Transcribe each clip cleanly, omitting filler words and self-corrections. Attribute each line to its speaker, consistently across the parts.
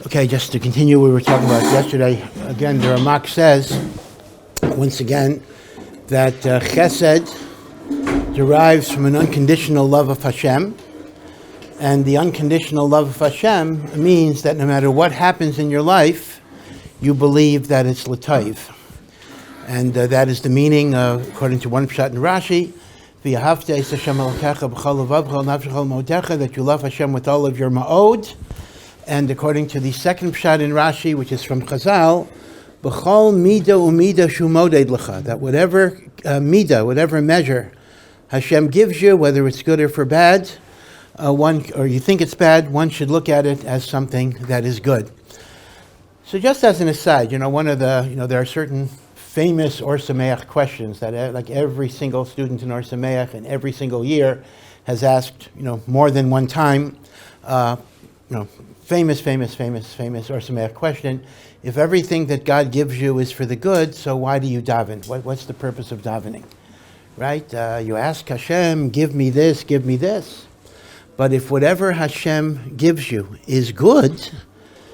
Speaker 1: Okay, just to continue what we were talking about yesterday, again, the Ramak says, once again, that chesed derives from an unconditional love of Hashem, and the unconditional love of Hashem means that no matter what happens in your life, you believe that it's l'taiv. And that is the meaning, according to one pshat in Rashi, that you love Hashem with all of your ma'od. And according to the second pshat in Rashi, which is from Chazal, b'chol mida umida shumoded lecha, that whatever mida, whatever measure Hashem gives you, whether it's good or for bad, or you think it's bad, one should look at it as something that is good. So just as an aside, one of the, there are certain famous Or Sameach questions that like every single student in Or Sameach and every single year has asked, more than one time, famous Or Sameach question. If everything that God gives you is for the good, so why do you daven? What's the purpose of davening? Right? You ask Hashem, give me this, give me this. But if whatever Hashem gives you is good,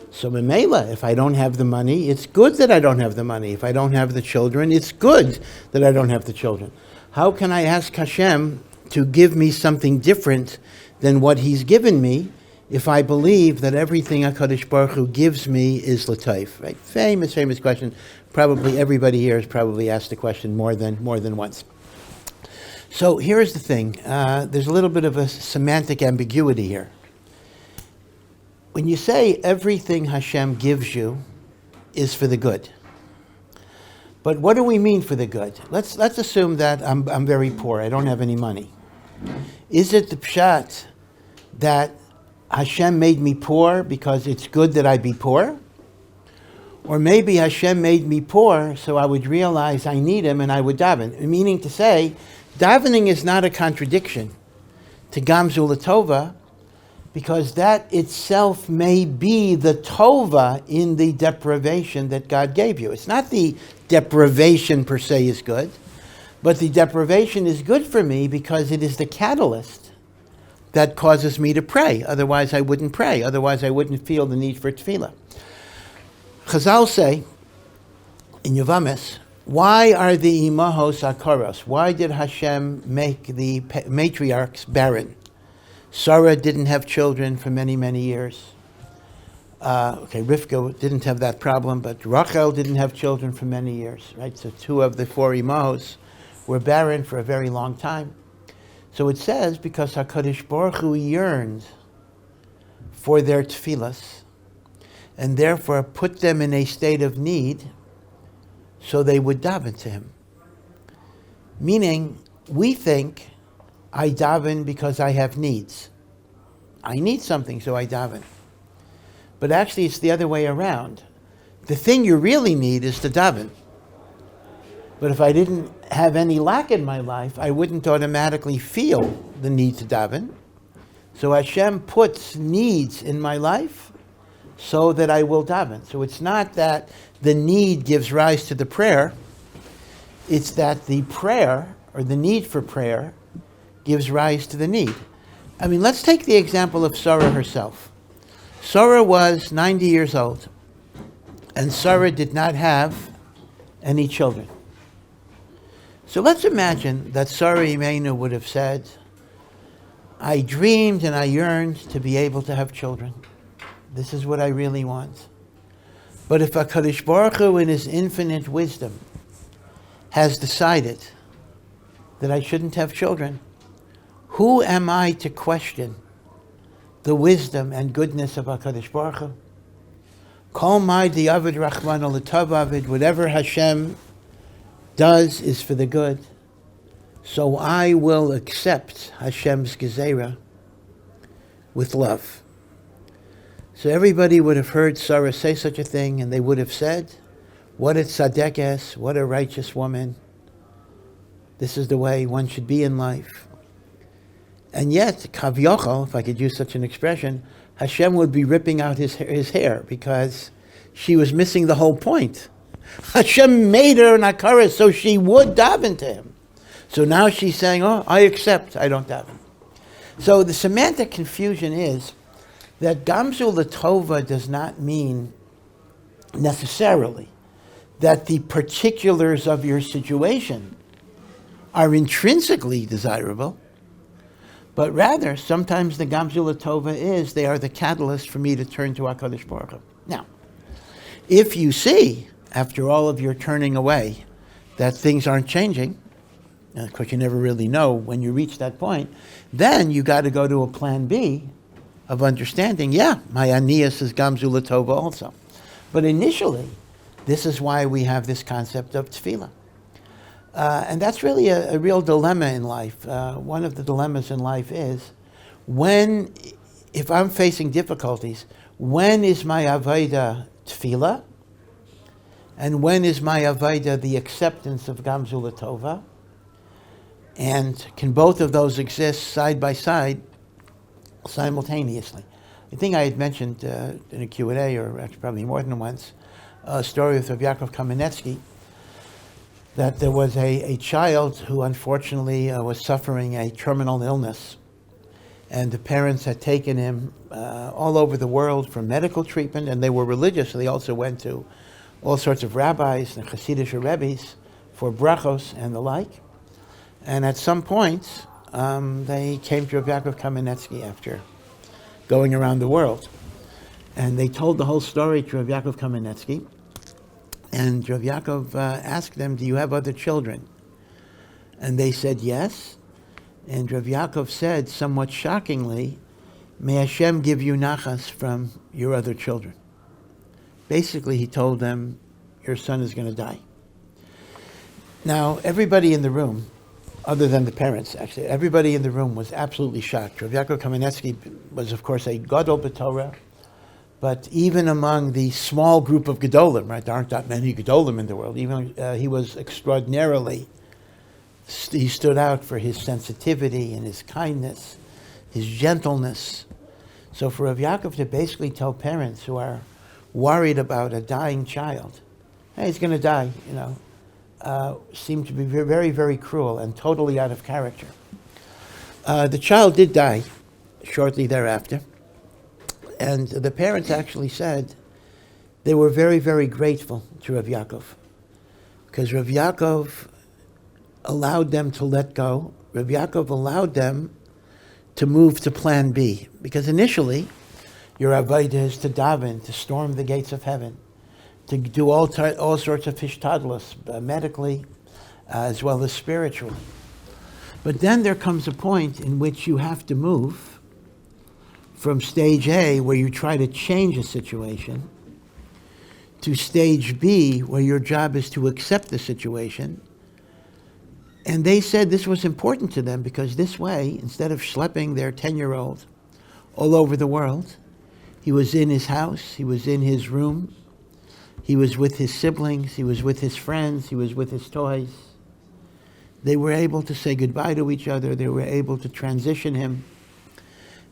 Speaker 1: so Memela, if I don't have the money, it's good that I don't have the money. If I don't have the children, it's good that I don't have the children. How can I ask Hashem to give me something different than what He's given me if I believe that everything HaKadosh Baruch Hu gives me is l'taiv? Right? Famous question. Probably everybody here has probably asked the question more than once. So here's the thing. There's a little bit of a semantic ambiguity here. When you say everything Hashem gives you is for the good, but what do we mean for the good? Let's assume that I'm very poor. I don't have any money. Is it the pshat that Hashem made me poor because it's good that I be poor? Or maybe Hashem made me poor so I would realize I need Him and I would daven. Meaning to say, davening is not a contradiction to Gamzu L'Tova, because that itself may be the tova in the deprivation that God gave you. It's not the deprivation per se is good, but the deprivation is good for me because it is the catalyst that causes me to pray. Otherwise I wouldn't pray. Otherwise I wouldn't feel the need for tefillah. Chazal say in Yevamis, why are the imahos akaros? Why did Hashem make the matriarchs barren? Sarah didn't have children for many, many years. Rivka didn't have that problem, but Rachel didn't have children for many years, right? So two of the four imahos were barren for a very long time. So it says, because HaKadosh Baruch Hu yearned for their tefillas, and therefore put them in a state of need, so they would daven to Him. Meaning, we think, I daven because I have needs. I need something, so I daven. But actually, it's the other way around. The thing you really need is to daven. But if I didn't have any lack in my life, I wouldn't automatically feel the need to daven. So Hashem puts needs in my life so that I will daven. So it's not that the need gives rise to the prayer. It's that the prayer, or the need for prayer, gives rise to the need. I mean, let's take the example of Sarah herself. Sarah was 90 years old, and Sarah did not have any children. So let's imagine that Sarah Imeinu would have said, I dreamed and I yearned to be able to have children. This is what I really want. But if HaKadosh Baruch Hu in His infinite wisdom has decided that I shouldn't have children, who am I to question the wisdom and goodness of HaKadosh Baruch Hu? Kol mai di'avid rachmana l'tov avid, whatever Hashem does is for the good. So I will accept Hashem's gezerah with love. So everybody would have heard Sarah say such a thing, and they would have said, what a tzadekes, what a righteous woman. This is the way one should be in life. And yet, kavyochel, if I could use such an expression, Hashem would be ripping out his hair because she was missing the whole point. Hashem made her an akaris so she would daven to Him. So now she's saying, I accept, I don't daven. So the semantic confusion is that Gamzu Latova does not mean necessarily that the particulars of your situation are intrinsically desirable, but rather sometimes the Gamzu Latova is they are the catalyst for me to turn to HaKadosh Baruch Hu. Now, if you see, after all of your turning away, that things aren't changing, and of course you never really know when you reach that point, then you got to go to a plan B of understanding, my Anias is Gamzu Latova also. But initially, this is why we have this concept of tefillah. And that's really a real dilemma in life. One of the dilemmas in life is, if I'm facing difficulties, when is my avodah tefillah? And when is my avodah the acceptance of Gamzu Latova? And can both of those exist side by side simultaneously? I think I had mentioned in a Q&A, or actually probably more than once, a story with Rav Yaakov Kamenetsky, that there was a child who unfortunately was suffering a terminal illness. And the parents had taken him all over the world for medical treatment, and they were religious, so they also went to all sorts of rabbis and Hasidic rebbes for brachos and the like. And at some point, they came to Rav Yaakov Kamenetsky after going around the world. And they told the whole story to Rav Yaakov Kamenetsky. And Rav Yaakov asked them, do you have other children? And they said yes. And Rav Yaakov said, somewhat shockingly, may Hashem give you nachas from your other children. Basically, he told them, your son is going to die. Now, everybody in the room, other than the parents, actually, everybody in the room was absolutely shocked. Rav Yaakov Kamenetsky was, of course, a gadol b'Torah, but even among the small group of gedolim, right, there aren't that many gedolim in the world, even he was extraordinarily, he stood out for his sensitivity and his kindness, his gentleness. So for Rav Yaakov to basically tell parents who are worried about a dying child, hey, he's going to die, seemed to be very, very cruel and totally out of character. The child did die shortly thereafter, and the parents actually said they were very, very grateful to Rav Yaakov, because Rav Yaakov allowed them to let go. Rav Yaakov allowed them to move to plan B, because initially your avodah is to daven, to storm the gates of heaven, to do all sorts of hishtadlus, medically as well as spiritually. But then there comes a point in which you have to move from stage A, where you try to change a situation, to stage B, where your job is to accept the situation. And they said this was important to them because this way, instead of schlepping their 10-year-old all over the world, he was in his house, he was in his room, he was with his siblings, he was with his friends, he was with his toys. They were able to say goodbye to each other. They were able to transition him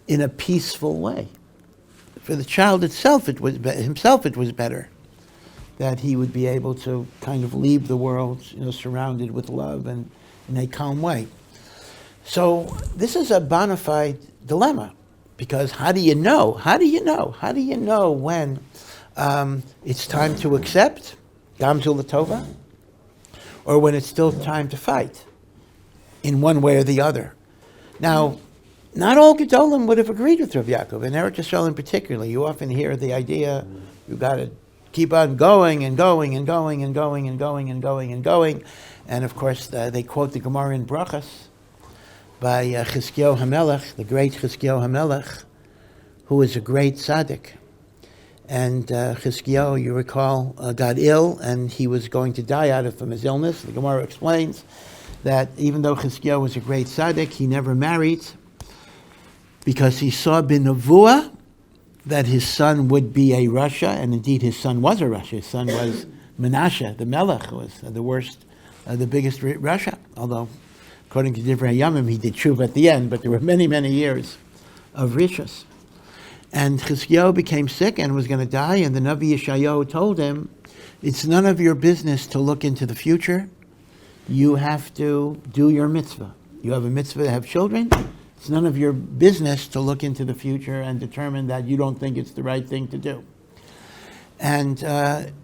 Speaker 1: in a peaceful way. For the child itself, it was better that he would be able to kind of leave the world, surrounded with love and in a calm way. So this is a bona fide dilemma, because how do you know? How do you know when it's time to accept Gamzu Latova, or when it's still time to fight in one way or the other? Now, not all Gedolim would have agreed with Rav Yaakov, and Eretz Yisrael in particular. You often hear the idea, you've got to keep on going and going and going and going and going and going and going. And of course, they quote the Gemara in Brachas by Chizkiyahu HaMelech, the great Chizkiyahu HaMelech, who is a great tzaddik. And Chizkiyahu, you recall, got ill, and he was going to die from his illness. The Gemara explains that even though Chizkiyahu was a great tzaddik, he never married, because he saw b'nevuah that his son would be a Rasha, and indeed his son was a Rasha. His son was Menashe, the Melech, who was the worst, the biggest Rasha. Although, according to Devorah Yamim, he did tshuva at the end, but there were many, many years of Rishas. And Chizkiyahu became sick and was going to die, and the Navi Yeshayahu told him, it's none of your business to look into the future. You have to do your mitzvah. You have a mitzvah to have children. It's none of your business to look into the future and determine that you don't think it's the right thing to do. And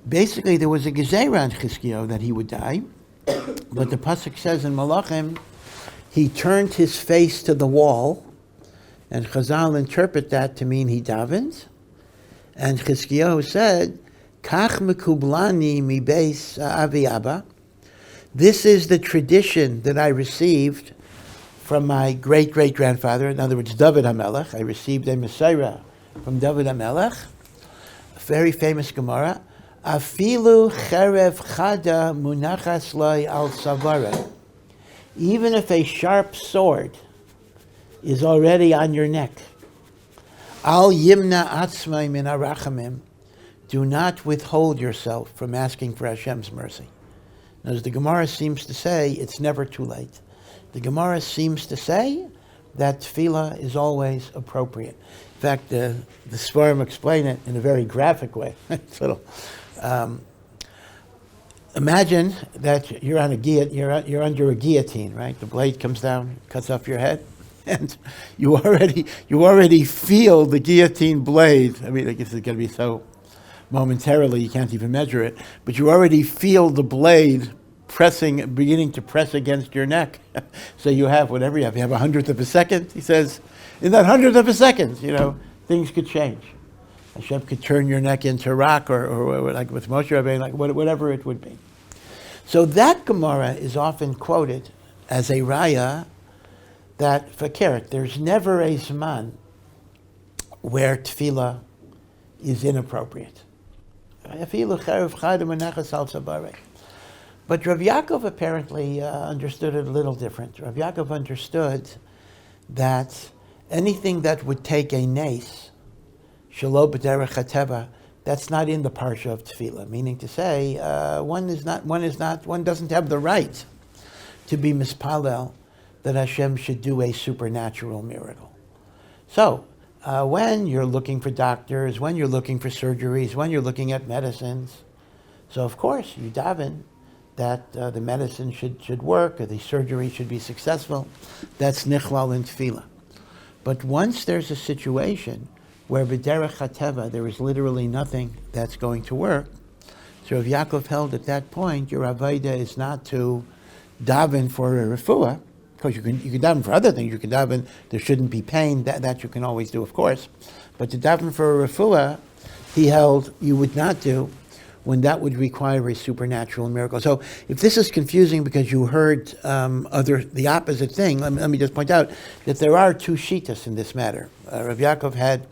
Speaker 1: basically, there was a gezerah on Chizkiyahu that he would die. But the pasuk says in Malachim, he turned his face to the wall, and Chazal interpret that to mean he davened. And Chizkiyahu said, Kach mekublani mi beis avi abba. This is the tradition that I received from my great-great-grandfather, in other words, David HaMelech. I received a Messiah from David HaMelech, a very famous Gemara. Afilu cherev chada munachas loy al savara. Even if a sharp sword is already on your neck, al yimna atzmai min arachamim. Do not withhold yourself from asking for Hashem's mercy. As the Gemara seems to say, it's never too late. The Gemara seems to say that tefillah is always appropriate. In fact, the Svarim explain it in a very graphic way. It's a little, imagine that you're on you're under a guillotine, right? The blade comes down, cuts off your head, and you already feel the guillotine blade. I mean, I guess it's going to be so momentarily you can't even measure it, but you already feel the blade beginning to press against your neck. So you have whatever you have. You have 1/100 of a second. He says, in that 100th of a second, things could change. Hashem could turn your neck into rock, or like with Moshe Rabbeinu, like whatever it would be. So that Gemara is often quoted as a raya that for Keret, there's never a zman where tefillah is inappropriate. But Rav Yaakov apparently understood it a little different. Rav Yaakov understood that anything that would take a nace, shelo b'derech hateva, that's not in the parsha of tefillah. Meaning to say, one doesn't have the right to be mispalel that Hashem should do a supernatural miracle. So, when you're looking for doctors, when you're looking for surgeries, when you're looking at medicines, so of course you daven that the medicine should work, or the surgery should be successful. That's nichlal in tefillah. But once there's a situation where b'derech hateva there is literally nothing that's going to work, so Rav Yaakov held at that point your avodah is not to daven for a refuah. Of course, you can daven for other things. You can daven there shouldn't be pain. That you can always do, of course. But to daven for a refuah, he held you would not do when that would require a supernatural miracle. So if this is confusing because you heard the opposite thing, let me just point out that there are two shitas in this matter. Rav Yaakov had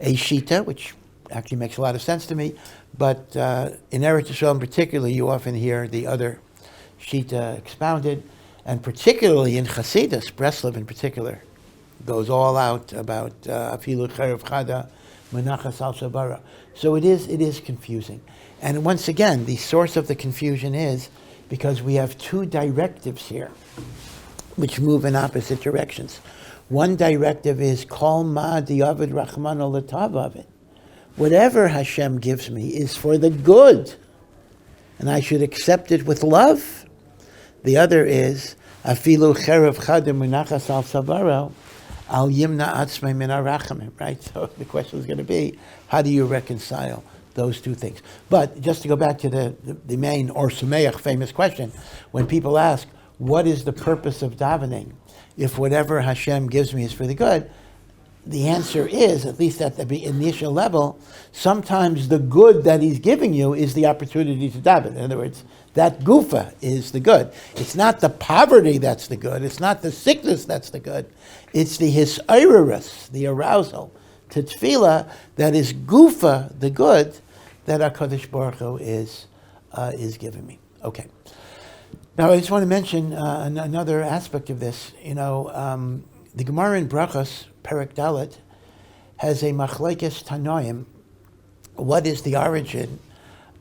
Speaker 1: a shita, which actually makes a lot of sense to me, but in Eretz Yisrael in particular, you often hear the other shita expounded, and particularly in Chasidus, Breslov in particular, goes all out about afilu cherev chada menachas al shabara. So it is confusing. And once again, the source of the confusion is because we have two directives here which move in opposite directions. One directive is kol ma diavad rachmana l'tavav. Whatever Hashem gives me is for the good, and I should accept it with love. The other is afilu cherev chada menachas al savaro al yimna atzmei min arachamim. Right. So the question is going to be, how do you reconcile those two things? But just to go back to the main or Sameach famous question, when people ask, what is the purpose of davening if whatever Hashem gives me is for the good? The answer is, at least at the initial level, sometimes the good that he's giving you is the opportunity to daven. In other words, that gufa is the good. It's not the poverty that's the good. It's not the sickness that's the good. It's the hisayrus, the arousal to tefillah that is gufa, the good, that HaKadosh Baruch Hu is giving me. Okay. Now I just want to mention another aspect of this. The Gemara in Brachos, Perek Dalet, has a machlekes tanoim. What is the origin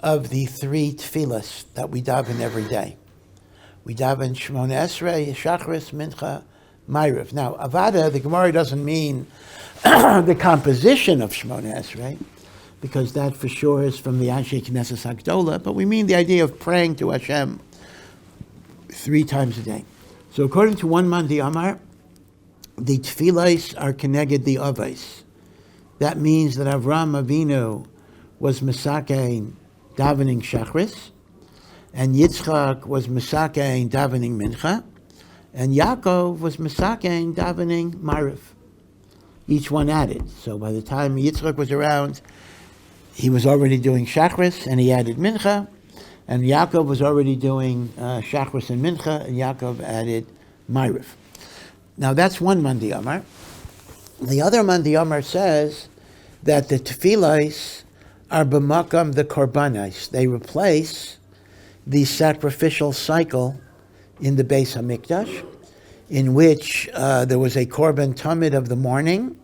Speaker 1: of the three tefillas that we daven every day? We daven Shmona Esrei, Shacharis, Mincha, Ma'ariv. Now, Avada, the Gemara doesn't mean the composition of Shmona Esrei, because that for sure is from the Anshe Knesset Hagdola, but we mean the idea of praying to Hashem 3 times a day. So according to one Mandi Amar, the tefillos are connected the avos. That means that Avraham Avinu was Mesakein davening Shacharis, and Yitzchak was Mesakein davening Mincha, and Yaakov was Mesakein davening Ma'ariv. Each one added. So by the time Yitzchak was around, he was already doing Shacharis, and he added Mincha, and Yaakov was already doing Shacharis and Mincha, and Yaakov added Ma'ariv. Now that's one Mandi Amar. The other Mandi Amar says that the tefillos are b'makam the korbanos. They replace the sacrificial cycle in the Beis HaMikdash, in which there was a korban tamid of the morning,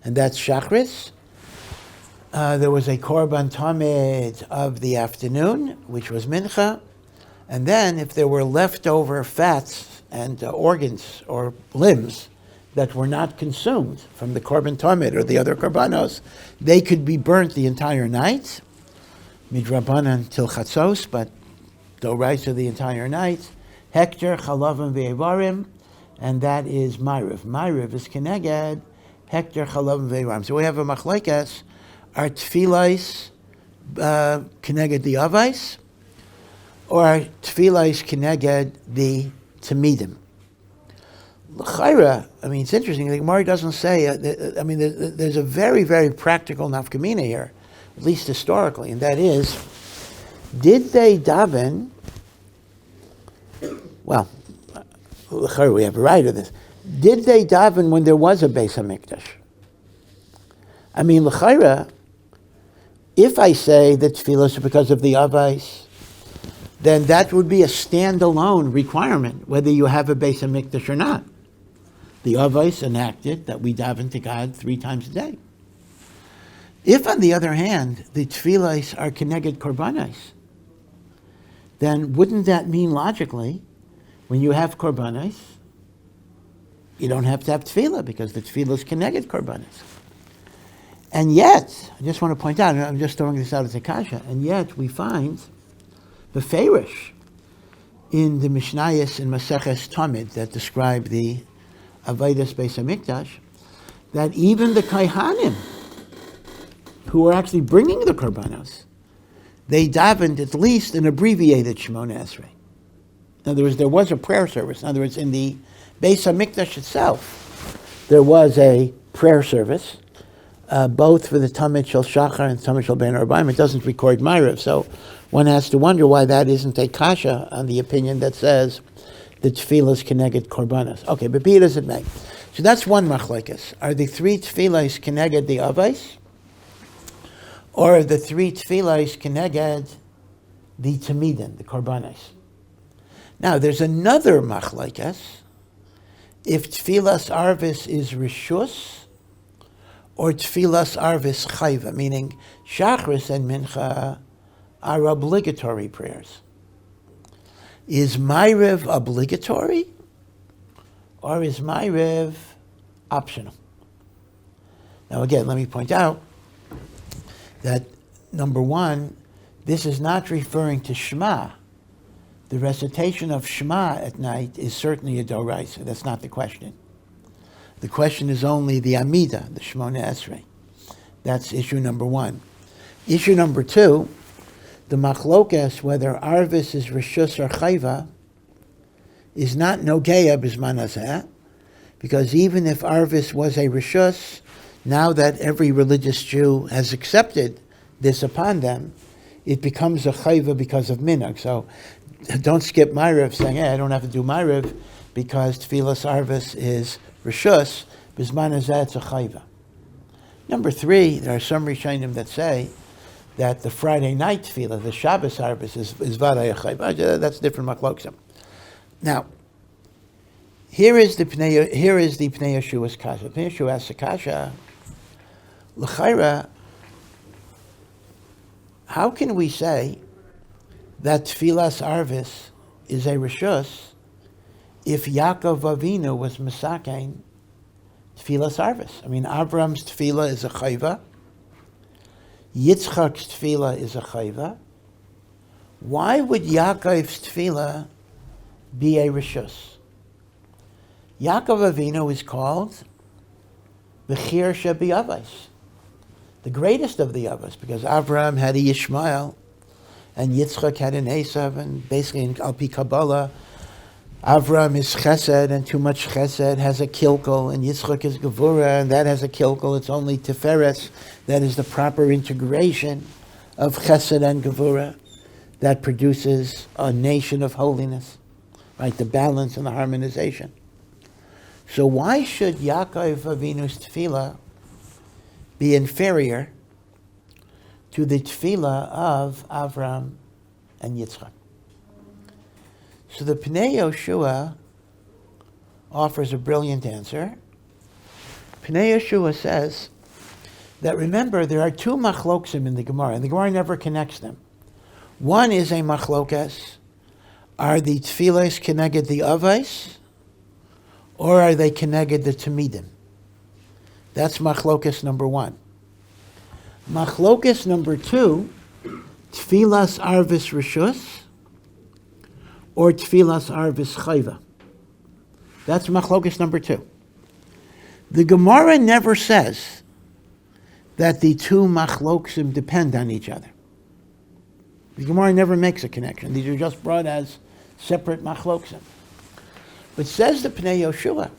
Speaker 1: and that's Shacharis. There was a korban tamid of the afternoon, which was Mincha, and then if there were leftover fats and organs or limbs that were not consumed from the korban tamid or the other korbanos, they could be burnt the entire night, midrabanan till chatzos, but d'oraisa the entire night. Hekter, chalavim ve'evarim, and that is Ma'ariv. Ma'ariv is keneged hekter, chalavim ve'evarim. So we have a machlekes. Are tefillos keneged the avos, or are tefillos keneged the tamidim? L'chaira, I mean, it's interesting. The Gemara doesn't say. There's a very, very practical nafkamina here, at least historically, and that is, did they daven? Well, l'chaira, we have a right of this. Did they daven when there was a Beis HaMikdash? I mean, l'chaira, if I say that tefillos are because of the avos, then that would be a standalone requirement, whether you have a Beis HaMikdash or not. The avos enacted that we daven to God 3 times a day. If, on the other hand, the tefillos are keneged korbanos, then wouldn't that mean logically, when you have korbanos, you don't have to have tefillah, because the tefillah is keneged korbanos. And yet, I just want to point out, I'm just throwing this out as a kasha, and yet we find the Feirish in the Mishnayos in Maseches Tamid that describe the Avodas Beis HaMikdash, that even the Kaihanim, who are actually bringing the Korbanos, they davened at least an abbreviated Shemona Esrei. In other words, there was a prayer service. In other words, in the Beis HaMikdash itself, there was a prayer service, both for the Tamid Shel Shachar and Tamid Shel Ben Arbaim. It doesn't record Ma'ariv, so one has to wonder why that isn't a kasha on the opinion that says the tefillas keneged korbanos. Okay, but be it as it may. So that's one machlekes. Are the 3 tefillas keneged the avos, or are the 3 tefillas keneged the tamidin, the korbanos? Now, there's another machlekes. If tefillas arvis is rishus, or tefillas arvis chayva, meaning Shacharis and Mincha are obligatory prayers. Is Ma'ariv obligatory, or is Ma'ariv optional? Now again, let me point out that, number one, this is not referring to Shema. The recitation of Shema at night is certainly a doraisa. That's not the question. The question is only the Amida, the Shemona Esrei. That's issue number one. Issue number two, the machlokes, whether arvis is rishus or chayva, is not nogeya b'zman hazeh, because even if arvis was a rishus, now that every religious Jew has accepted this upon them, it becomes a chayva because of minhag. So don't skip Ma'ariv saying, hey, I don't have to do Ma'ariv because tefillas arvis is rishus, b'zman hazeh it's a chayva. Number three, there are some Rishonim that say that the Friday night tefillah, the Shabbos harvest, is vaday chayva. That's different machlokes. Now, here is the Pnei Yeshua's kasha. Pnei Yeshua asks a kasha, l'chayra, how can we say that tefillas arvis is a rishus if Yaakov Avinu was mesakein tefillas arvis? I mean, Avram's tefillah is a chayva. Yitzchak's tefillah is a chayva. Why would Yaakov's tefillah be a rishus? Yaakov Avinu is called the Chir Shebi-Avos, the greatest of the Avos, because Avraham had a Yishmael, and Yitzchak had an Esav, and basically in Al-Pi Kabbalah, Avraham is Chesed, and too much Chesed has a Kilkel, and Yitzchak is Devorah, and that has a Kilkel. It's only Tiferes that is the proper integration of Chesed and Devorah that produces a nation of holiness, right? The balance and the harmonization. So why should Yaakov Avinu's tefillah be inferior to the tefillah of Avram and Yitzchak? So the Pnei Yoshua offers a brilliant answer. Pnei Yoshua says that, remember, there are two machloksim in the Gemara, and the Gemara never connects them. One is a machlokas. Are the tefillahs keneged the avos, or are they keneged the tamidim? That's machlokas number one. Machlokas number two, tefillas arvis rishus, or tefillas arvis chayva. That's machlokas number two. The Gemara never says that the two machloksim depend on each other. The Gemara never makes a connection. These are just brought as separate machloksim. But says the Pnei Yoshua,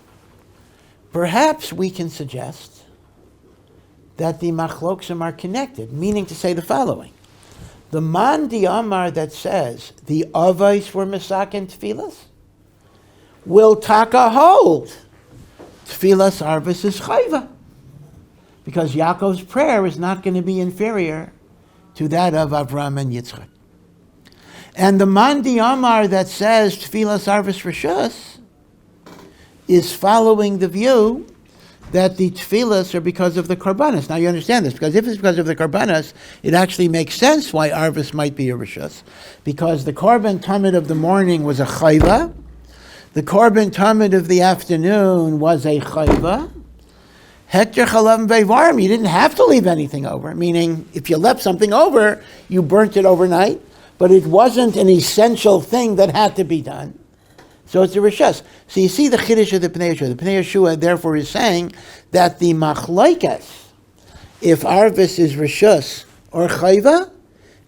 Speaker 1: perhaps we can suggest that the machloksim are connected, meaning to say the following. The man diamar that says the avos were misaken tefillas will taka hold tefillas arvis is chayva, because Yaakov's prayer is not going to be inferior to that of Avram and Yitzchak. And the man diamar that says tefillas arvis rishus is following the view that the tefillas are because of the korbanos. Now you understand this, because if it's because of the korbanos, it actually makes sense why arvis might be a rishus, because the korban tamid of the morning was a chayva, the korban tamid of the afternoon was a chayva. Hekter chalav ve'varim, you didn't have to leave anything over, meaning if you left something over, you burnt it overnight, but it wasn't an essential thing that had to be done. So it's a rishus. So you see the chiddush of the Pnei Yoshua. The Pnei Yoshua therefore is saying that the machlokes, if arvis is rishus or chayva,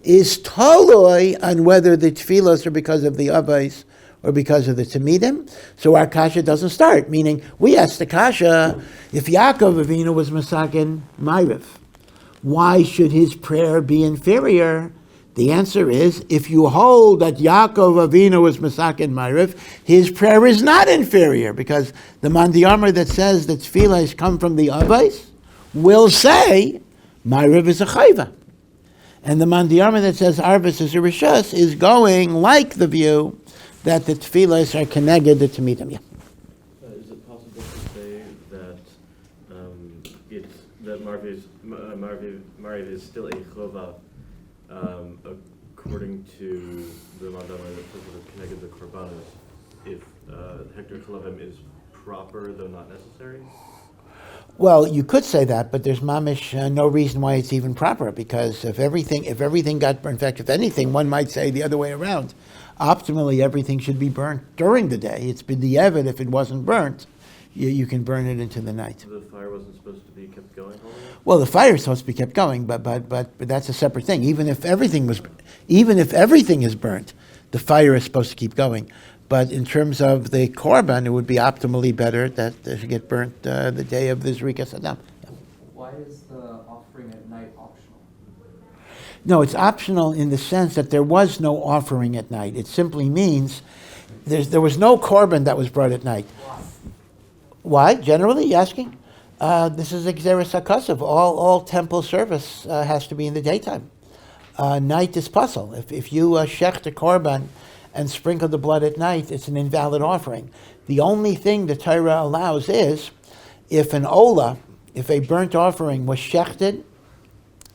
Speaker 1: is toloi on whether the tefillos are because of the avos or because of the tamidim. So our kasha doesn't start. Meaning, we ask the kasha, if Yaakov Avinu was masakin ma'ariv, why should his prayer be inferior? The answer is, if you hold that Yaakov Avinu was Masakin Ma'ariv, his prayer is not inferior, because the Mandiyamar that says that tefillahs come from the Avos will say Ma'ariv is a chayva. And the Mandiyamar that says Arvis is a rishus is going like the view that the tefillahs are keneged the tamidim. Yeah.
Speaker 2: Is it possible to say that Ma'ariv is still a chova, according to the Madama that says that connected the korbanos, if Hector Chalavim is proper though not necessary?
Speaker 1: Well, you could say that, but there's mamish no reason why it's even proper, because if everything got burned, in fact, if anything, one might say the other way around. Optimally, everything should be burnt during the day. It's been the evid if it wasn't burnt. You can burn it into the night.
Speaker 2: So the fire wasn't supposed to be kept going all the way?
Speaker 1: Well, the fire is supposed to be kept going, but that's a separate thing. Even if everything is burnt, the fire is supposed to keep going. But in terms of the korban, it would be optimally better that they should get burnt the day of the Zrikas Adam. Yeah.
Speaker 3: Why is the offering at night optional?
Speaker 1: No, it's optional in the sense that there was no offering at night. It simply means there was no korban that was brought at night. Why? Generally, you asking? This is Xeris HaKasav. All temple service has to be in the daytime. Night is puzzle. If you shecht a korban and sprinkle the blood at night, it's an invalid offering. The only thing the Torah allows is if an ola, if a burnt offering was shechted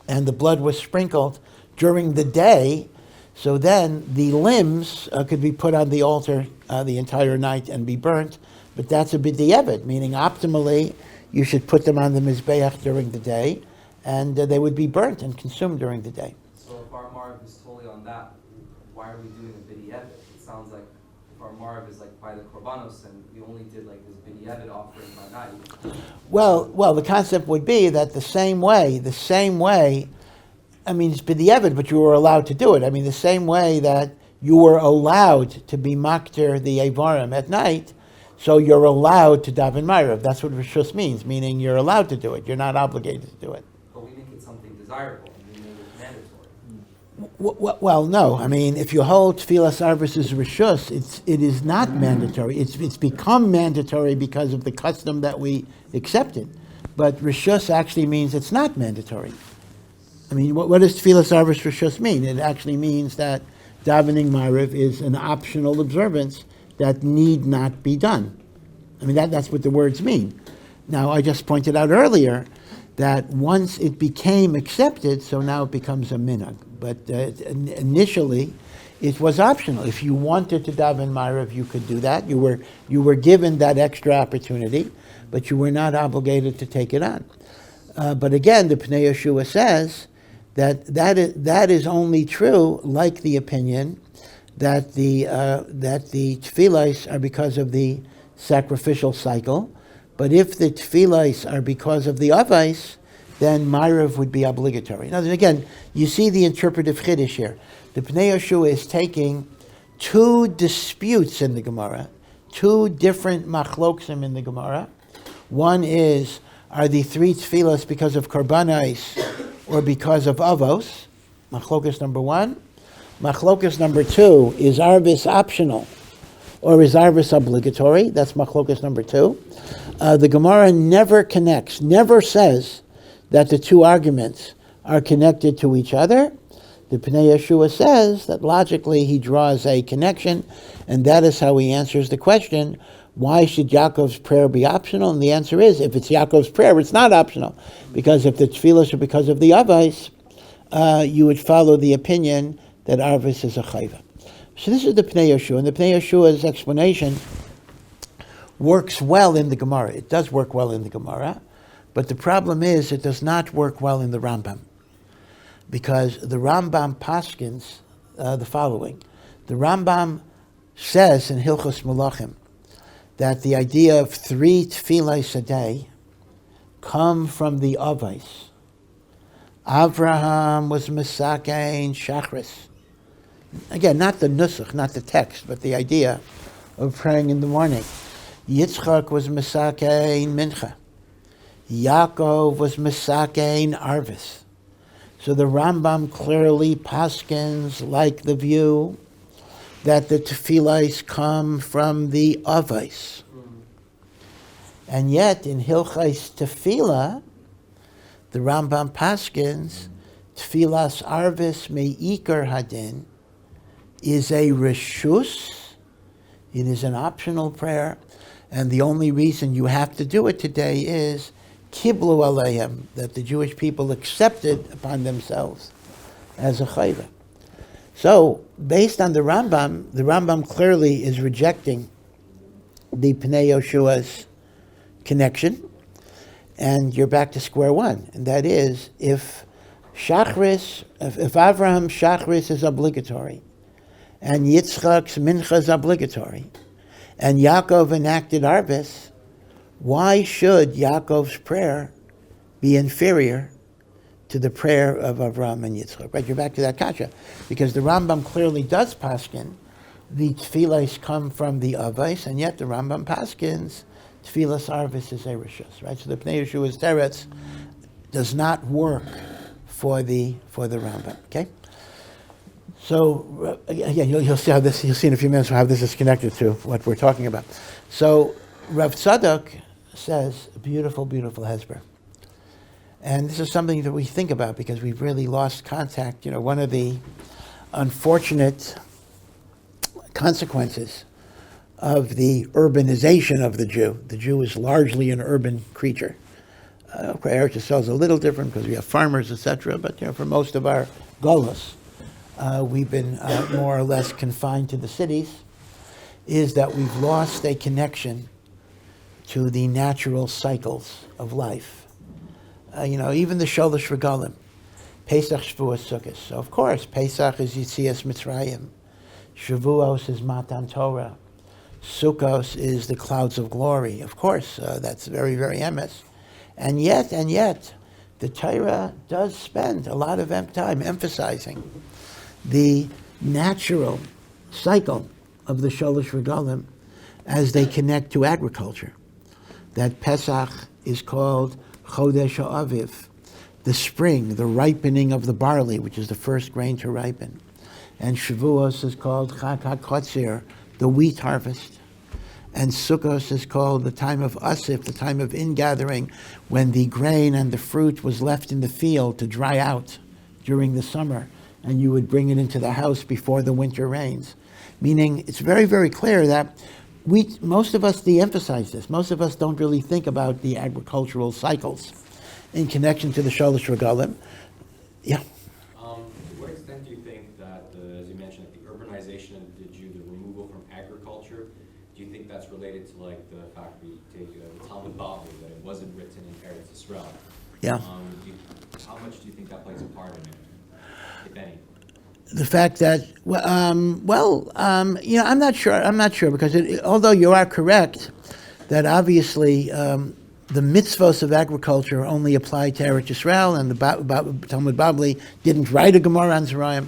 Speaker 1: and the blood was sprinkled during the day, so then the limbs could be put on the altar the entire night and be burnt. But that's a b'di'evet, meaning optimally you should put them on the mizbeach during the day, and they would be burnt and consumed during the day.
Speaker 3: So if our marv is totally on that, why are we doing a b'di'evet? It sounds like our Marv is like by the Korbanos, and we only did like this B'diavad offering by night.
Speaker 1: Well, the concept would be that the same way, I mean, it's b'diavad, but you were allowed to do it. I mean, the same way that you were allowed to be makter the Evarim at night, so you're allowed to daven Ma'ariv. That's what Rishus means, meaning you're allowed to do it. You're not obligated to do it.
Speaker 3: But we make it something desirable, and we make it mandatory.
Speaker 1: Well, no. I mean, if you hold Tfilas Arvis as Rishus, it is not mandatory. It's become mandatory because of the custom that we accepted. But Rishus actually means it's not mandatory. I mean, what does Tfilas Arvis Rishus mean? It actually means that davening Ma'ariv is an optional observance that need not be done. I mean, that's what the words mean. Now, I just pointed out earlier that once it became accepted, so now it becomes a minhag. But initially, it was optional. If you wanted to daven Ma'ariv, you could do that. You were given that extra opportunity, but you were not obligated to take it on. But again, the Pnei Yeshua says that is only true, like the opinion that the tefillos are because of the sacrificial cycle. But if the tefillos are because of the avos, then Ma'ariv would be obligatory. Now, again, you see the interpretive chiddush here. The Pnei Yeshua is taking two disputes in the Gemara, two different machloksim in the Gemara. One is, are the three tefillos because of korbanos or because of avos? Machlokas number one. Machlokas number two, is arvis optional or is arvis obligatory? That's machlokas number two. The Gemara never connects, never says that the two arguments are connected to each other. The Pnei Yeshua says that logically he draws a connection, and that is how he answers the question, why should Yaakov's prayer be optional? And the answer is, if it's Yaakov's prayer, it's not optional. Because if the tefillos are because of the avos, you would follow the opinion that arvis is a chayva. So this is the Pnei Yeshua, and the Pnei Yeshua's explanation works well in the Gemara. It does work well in the Gemara, but the problem is it does not work well in the Rambam. Because the Rambam paskins the following. The Rambam says in Hilchos Melachim that the idea of 3 tefillos a day come from the avos. Avraham was mesakein Shacharis. Again, not the nusach, not the text, but the idea of praying in the morning. Yitzchak was mesakein Mincha. Yaakov was mesakein Arvis. So the Rambam clearly paskins like the view that the tefillos come from the avos. And yet in Hilchos Tefillah, the Rambam paskins, Tfilas Arvis Me'ikar Hadin is a reshus. It is an optional prayer, and the only reason you have to do it today is Kiblu Aleim, that the Jewish people accepted upon themselves as a chayva. So, based on the Rambam clearly is rejecting the Pnei Yeshua's connection, and you're back to square one, and that is, if Avraham Shacharis is obligatory, and Yitzchak's Mincha is obligatory, and Yaakov enacted Arvis, why should Yaakov's prayer be inferior to the prayer of Avraham and Yitzchak? Right, you're back to that kasha, because the Rambam clearly does paskin the tefillos come from the avos, and yet the Rambam paskins tefillas arvis is a rishus. Right, so the Pnei Yeshua's teretz does not work for the Rambam. Okay. So again, you'll see how this. You'll see in a few minutes how this is connected to what we're talking about. So Rav Tzadok says a beautiful, beautiful hesber, and this is something that we think about because we've really lost contact. You know, one of the unfortunate consequences of the urbanization of the Jew. The Jew is largely an urban creature. Eretz Yisrael is a little different because we have farmers, etc. But for most of our galus, we've been more or less confined to the cities. Is that we've lost a connection to the natural cycles of life. Even the Sholosh Regalim, Pesach, Shavuos, Sukkot. So of course, Pesach is Yitzias Mitzrayim, Shavuos is Matan Torah, Sukkos is the clouds of glory. Of course, that's very, very emes. And yet, the Torah does spend a lot of time emphasizing the natural cycle of the Sholosh Regalim as they connect to agriculture. That Pesach is called Chodesh Ha'aviv, the spring, the ripening of the barley, which is the first grain to ripen. And Shavuos is called Chag HaKotzir, the wheat harvest. And Sukkos is called the time of Asif, the time of ingathering, when the grain and the fruit was left in the field to dry out during the summer, and you would bring it into the house before the winter rains. Meaning, it's very, very clear that most of us de-emphasize this. Most of us don't really think about the agricultural cycles in connection to the Sholosh Regalim. Yeah.
Speaker 4: To what extent do you think that, as you mentioned, the urbanization of the Jew, the removal from agriculture, do you think that's related to like the fact that you take the Talmud Bavli, that it wasn't written in Eretz Yisrael?
Speaker 1: Yeah.
Speaker 4: How much do you think that plays a part in it, if any?
Speaker 1: The fact that, I'm not sure. I'm not sure because although you are correct that obviously the mitzvos of agriculture only apply to Eretz Yisrael, and the Talmud Bavli didn't write a Gemara on Zerayim.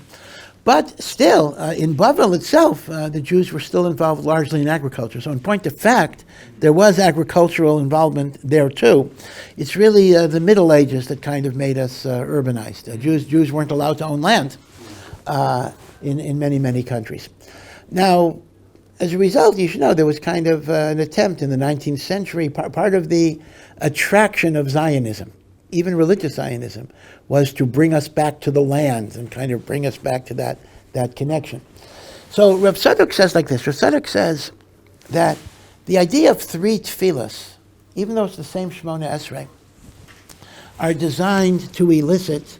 Speaker 1: But still, in Bavel itself, the Jews were still involved largely in agriculture. So in point of fact, there was agricultural involvement there too. It's really the Middle Ages that kind of made us urbanized. Jews weren't allowed to own land in many, many countries. Now, as a result, you should know there was kind of an attempt in the 19th century, part of the attraction of Zionism, even religious Zionism, was to bring us back to the land and kind of bring us back to that connection. So Rav Tzadok says like this. Rav Tzadok says that the idea of three tefillas, even though it's the same Shemona Esrei, are designed to elicit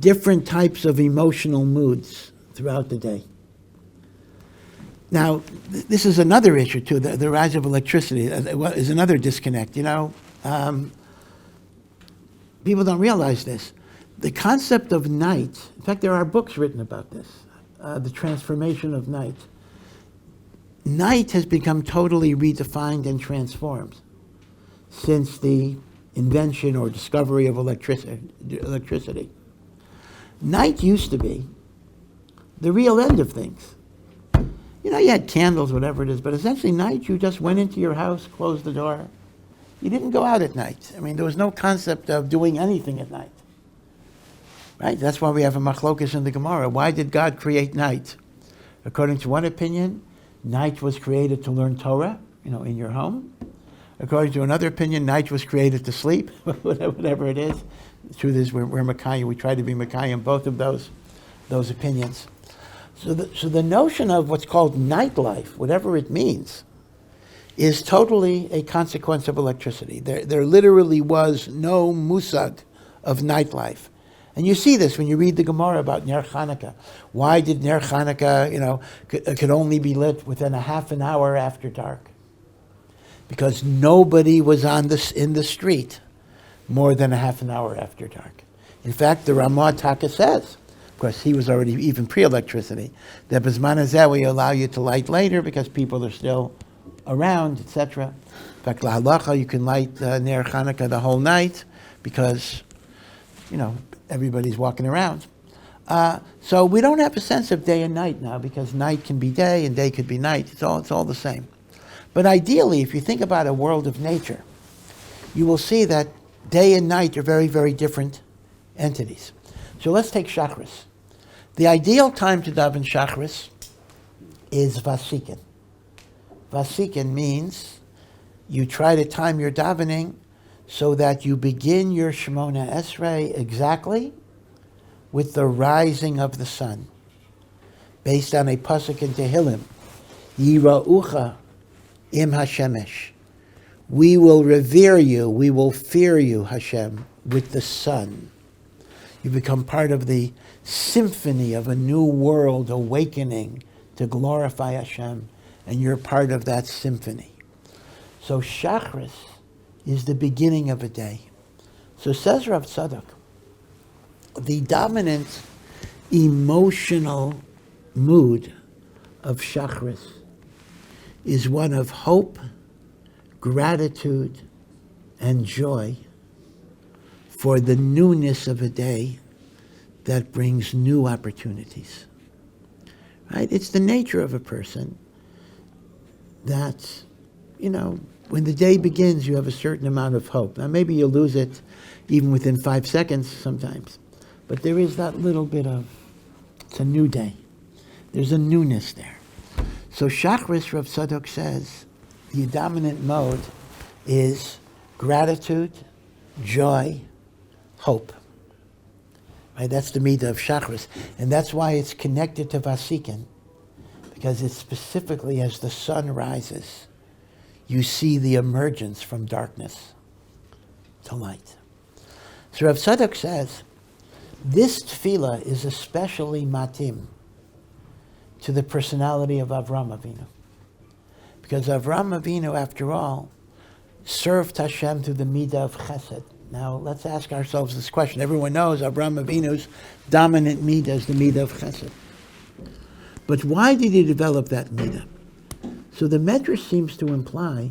Speaker 1: different types of emotional moods throughout the day. Now, this is another issue too. The rise of electricity is another disconnect. People don't realize this. The concept of night, in fact, there are books written about this, the transformation of night. Night has become totally redefined and transformed since the invention or discovery of electricity. Night used to be the real end of things. You had candles, whatever it is, but essentially night, you just went into your house, closed the door. You didn't go out at night. There was no concept of doing anything at night. Right? That's why we have a machlokas in the Gemara. Why did God create night? According to one opinion, night was created to learn Torah, in your home. According to another opinion, night was created to sleep, whatever it is. The truth is, we're Makayim. We try to be Makayim, both of those opinions. So the notion of what's called nightlife, whatever it means, is totally a consequence of electricity. There literally was no musag of nightlife. And you see this when you read the Gemara about Ner Chanukah. Why did Ner Chanukah, could only be lit within a half an hour after dark? Because nobody was in the street more than a half an hour after dark. In fact, the Ramah Taka says, of course, he was already even pre-electricity, that Bizman Hazeh we allow you to light later because people are still around, etc. In fact, La Halacha, you can light Ner Chanukah the whole night because, everybody's walking around. So we don't have a sense of day and night now because night can be day and day could be night. It's all the same. But ideally, if you think about a world of nature, you will see that day and night are very, very different entities. So let's take Shacharis. The ideal time to daven Shacharis is Vasikin. Vasikin means you try to time your davening so that you begin your Shemona Esrei exactly with the rising of the sun, based on a pasuk in Tehillim, Yira'ucha im Hashemesh. We will revere you, we will fear you, Hashem, with the sun. You become part of the symphony of a new world awakening to glorify Hashem, and you're part of that symphony. So Shacharis is the beginning of a day. So says Rav Tzadok, the dominant emotional mood of Shacharis is one of hope, gratitude, and joy for the newness of a day that brings new opportunities. Right? It's the nature of a person that, when the day begins, you have a certain amount of hope. Now, maybe you lose it even within 5 seconds sometimes, but there is that little bit of, it's a new day. There's a newness there. So Shacharis, Rav Tzadok says, the dominant mode is gratitude, joy, hope. Right? That's the midah of Shacharis. And that's why it's connected to Vasikin, because it's specifically as the sun rises, you see the emergence from darkness to light. So Rav Tzadok says, this tefillah is especially matim to the personality of Avraham Avinu. Because Avraham Avinu, after all, served Hashem through the midah of chesed. Now, let's ask ourselves this question. Everyone knows Avraham Avinu's dominant midah is the midah of chesed. But why did he develop that midah? So the Medrash seems to imply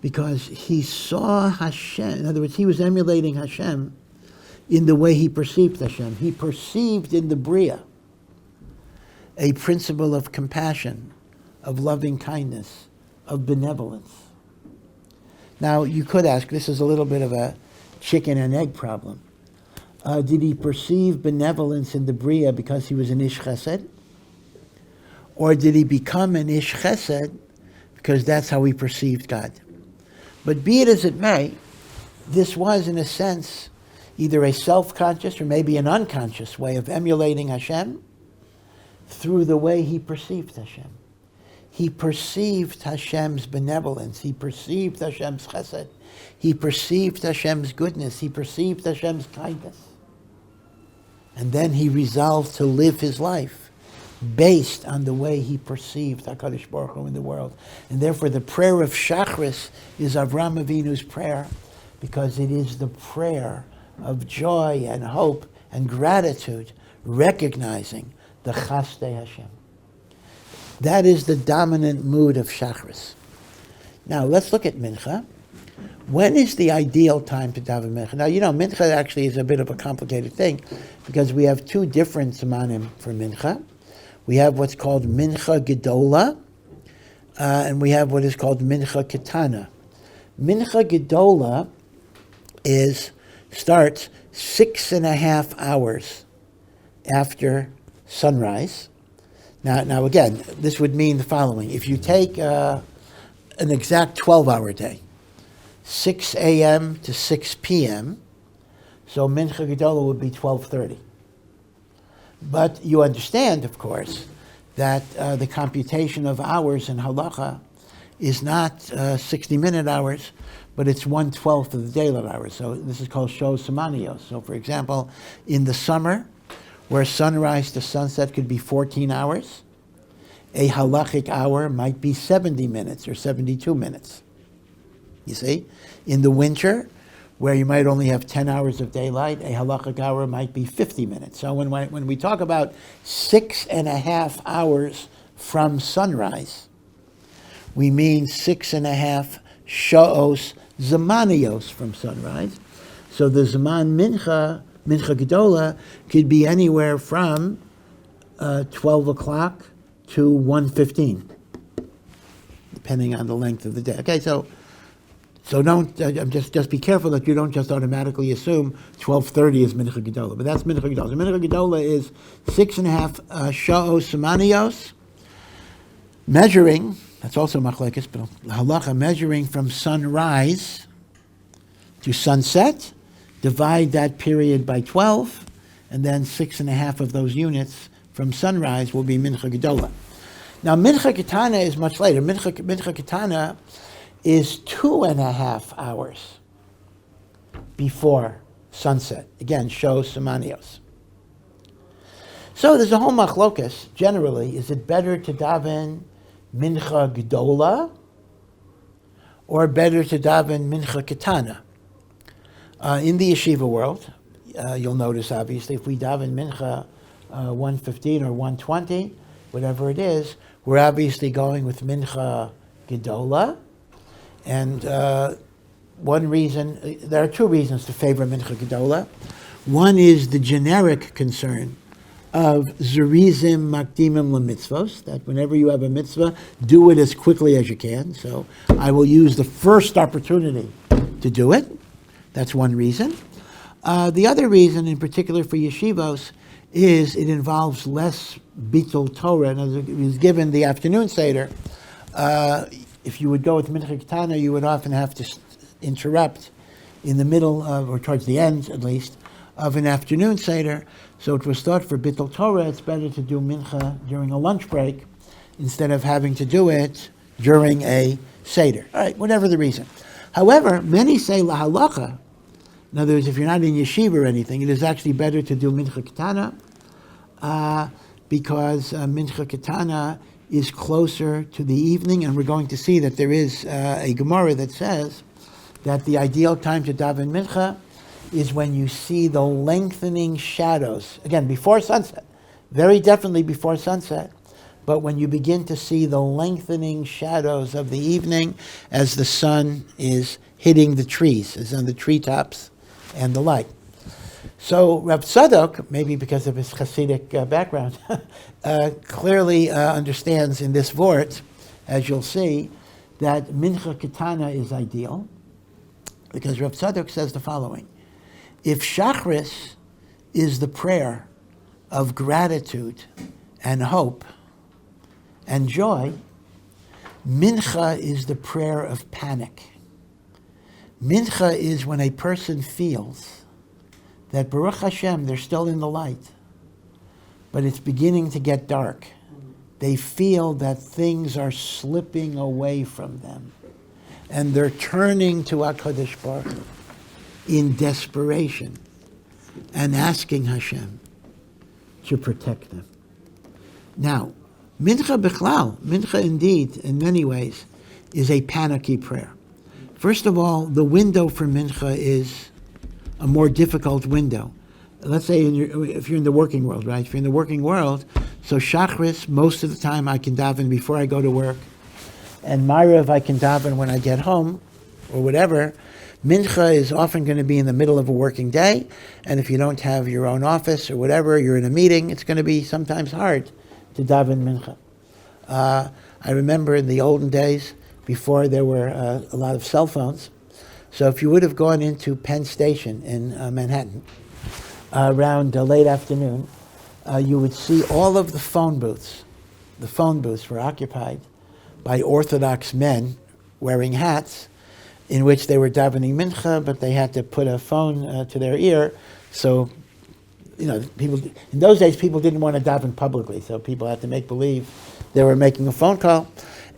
Speaker 1: because he saw Hashem, in other words, he was emulating Hashem in the way he perceived Hashem. He perceived in the Bria a principle of compassion, of loving kindness, of benevolence. Now, you could ask, this is a little bit of a chicken and egg problem. Did he perceive benevolence in the Bria because he was an Ish Chesed? Or did he become an Ish Chesed because that's how he perceived God? But be it as it may, this was, in a sense, either a self-conscious or maybe an unconscious way of emulating Hashem through the way he perceived Hashem. He perceived Hashem's benevolence. He perceived Hashem's chesed. He perceived Hashem's goodness. He perceived Hashem's kindness. And then he resolved to live his life based on the way he perceived HaKadosh Baruch Hu in the world. And therefore the prayer of Shacharis is Avraham Avinu's prayer, because it is the prayer of joy and hope and gratitude, recognizing the Chasdei Hashem. That is the dominant mood of Shacharis. Now let's look at Mincha. When is the ideal time to daven Mincha? Now, Mincha actually is a bit of a complicated thing, because we have two different zamanim for Mincha. We have what's called Mincha Gedola, and we have what is called Mincha Ketana. Mincha Gedola starts 6.5 hours after sunrise. Now again, this would mean the following. If you take an exact 12-hour day, 6 a.m. to 6 p.m., so Mincha Gedola would be 12:30. But you understand, of course, that the computation of hours in halacha is not 60-minute hours, but it's 1/12 of the daylight hours. So this is called Shos Samanios. So for example, in the summer, where sunrise to sunset could be 14 hours, a halachic hour might be 70 minutes or 72 minutes. You see? In the winter, where you might only have 10 hours of daylight, a halachic hour might be 50 minutes. So when we talk about 6.5 hours from sunrise, we mean 6.5 sha'os zamanios from sunrise. So the zaman Mincha Gedola, could be anywhere from 12 o'clock to 1:15, depending on the length of the day. Okay, so don't just be careful that you don't just automatically assume 12:30 is Mincha Gedola, but that's Mincha Gedola. So Mincha Gedola is 6.5 sha'os samanios, measuring. That's also machlekes, but halacha, measuring from sunrise to sunset. Divide that period by 12, and then 6.5 of those units from sunrise will be Mincha Gedola. Now, Mincha Ketana is much later. Mincha Ketana is 2.5 hours before sunset. Again, Shos Samanios. So there's a whole machlokas. Generally, is it better to daven Mincha Gedola or better to daven Mincha Ketana? In the yeshiva world, you'll notice, obviously, if we daven Mincha 1:15 or 1:20, whatever it is, we're obviously going with Mincha gedola. And one reason, there are two reasons to favor mincha gedola. One is the generic concern of zerizim makdimim lemitzvos, that whenever you have a mitzvah, do it as quickly as you can. So I will use the first opportunity to do it. That's one reason. The other reason, in particular for yeshivos, is it involves less bitul Torah. And as it was given the afternoon seder, if you would go with mincha ketana, you would often have to interrupt in the middle of, or towards the end at least, of an afternoon seder. So it was thought for bitul Torah, it's better to do mincha during a lunch break instead of having to do it during a seder. All right, whatever the reason. However, many say lahalacha. In other words, if you're not in yeshiva or anything, it is actually better to do mincha ketana because mincha ketana is closer to the evening, and we're going to see that there is a Gemara that says that the ideal time to daven mincha is when you see the lengthening shadows. Again, before sunset, very definitely before sunset, but when you begin to see the lengthening shadows of the evening as the sun is hitting the trees, is on the treetops and the like. So Rav Tzadok, maybe because of his Hasidic background, clearly understands in this vort, as you'll see, that mincha ketana is ideal, because Rav Tzadok says the following: if Shacharis is the prayer of gratitude and hope and joy, mincha is the prayer of panic. Mincha is when a person feels that Baruch Hashem, they're still in the light, but it's beginning to get dark. They feel that things are slipping away from them, and they're turning to HaKadosh Baruch Hu in desperation and asking Hashem to protect them. Now, mincha bichlal, mincha indeed, in many ways, is a panicky prayer. First of all, the window for mincha is a more difficult window. Let's say if you're in the working world, right? If you're in the working world, so Shacharis, most of the time I can daven before I go to work, and Ma'ariv I can daven when I get home, or whatever. Mincha is often going to be in the middle of a working day, and if you don't have your own office or whatever, you're in a meeting, it's going to be sometimes hard to daven mincha. I remember in the olden days, before there were a lot of cell phones, so if you would have gone into Penn Station in Manhattan around late afternoon, you would see all of the phone booths. The phone booths were occupied by Orthodox men wearing hats, in which they were davening mincha, but they had to put a phone to their ear. So, people in those days, people didn't want to daven publicly, so people had to make believe they were making a phone call.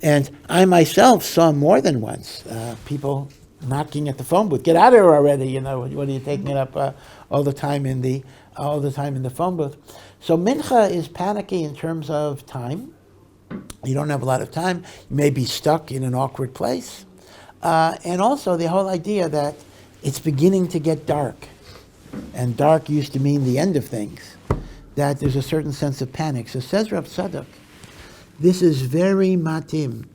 Speaker 1: And I myself saw more than once people knocking at the phone booth. Get out of here already! What are you taking it up all the time in the phone booth? So mincha is panicky in terms of time. You don't have a lot of time. You may be stuck in an awkward place. And also the whole idea that it's beginning to get dark, and dark used to mean the end of things, that there's a certain sense of panic. So says Rav Tzadok, this is very matim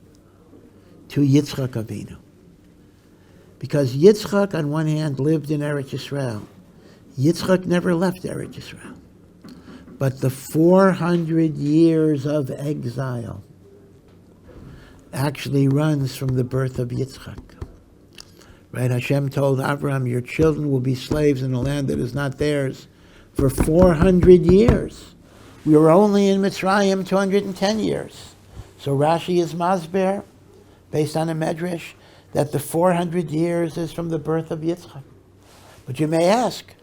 Speaker 1: to Yitzchak Avinu. Because Yitzchak, on one hand, lived in Eretz Yisrael. Yitzchak never left Eretz Yisrael. But the 400 years of exile actually runs from the birth of Yitzchak. Right? Hashem told Abraham, your children will be slaves in a land that is not theirs for 400 years. We were only in Mitzrayim 210 years. So Rashi is masber, based on a medrash, that the 400 years is from the birth of Yitzchak. But you may ask,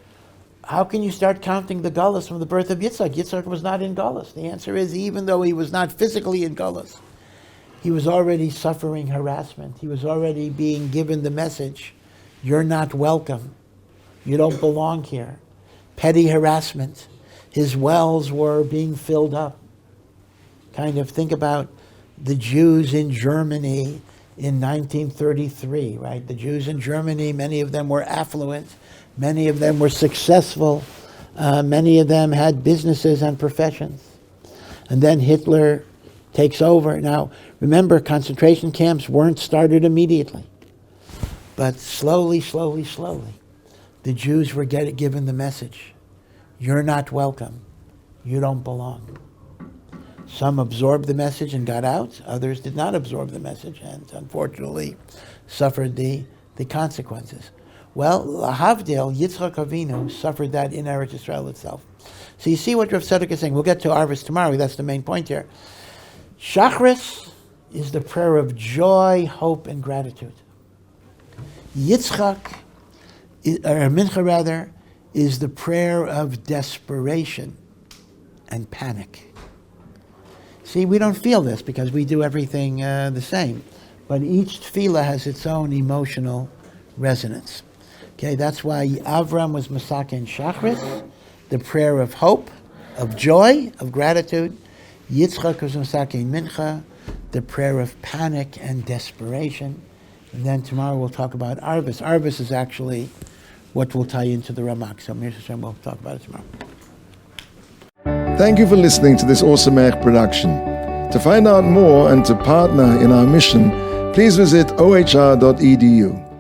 Speaker 1: how can you start counting the Galus from the birth of Yitzchak? Yitzchak was not in Galus. The answer is, even though he was not physically in Galus, he was already suffering harassment. He was already being given the message, you're not welcome. You don't belong here. Petty harassment. His wells were being filled up. Kind of think about the Jews in Germany in 1933, right? The Jews in Germany, many of them were affluent. Many of them were successful. Many of them had businesses and professions. And then Hitler takes over. Now, remember, concentration camps weren't started immediately. But slowly, the Jews were given the message. You're not welcome. You don't belong. Some absorbed the message and got out. Others did not absorb the message and unfortunately suffered the consequences. Well, lahavdil, Yitzchak Avinu suffered that in Eretz Yisrael itself. So you see what Rav Tzedek is saying. We'll get to Arvis tomorrow. That's the main point here. Shacharis is the prayer of joy, hope, and gratitude. Yitzchak, or Mincha rather, is the prayer of desperation and panic. See, we don't feel this because we do everything the same. But each tefillah has its own emotional resonance. Okay, that's why Avram was Masaka in Shacharis, the prayer of hope, of joy, of gratitude. Yitzchak was Masaka in Mincha, the prayer of panic and desperation. And then tomorrow we'll talk about Arvis. Arvis is actually what will tie into the Ramak. So Mir Hashem, we'll talk about it tomorrow.
Speaker 5: Thank you for listening to this Awesome production. To find out more and to partner in our mission, please visit ohr.edu.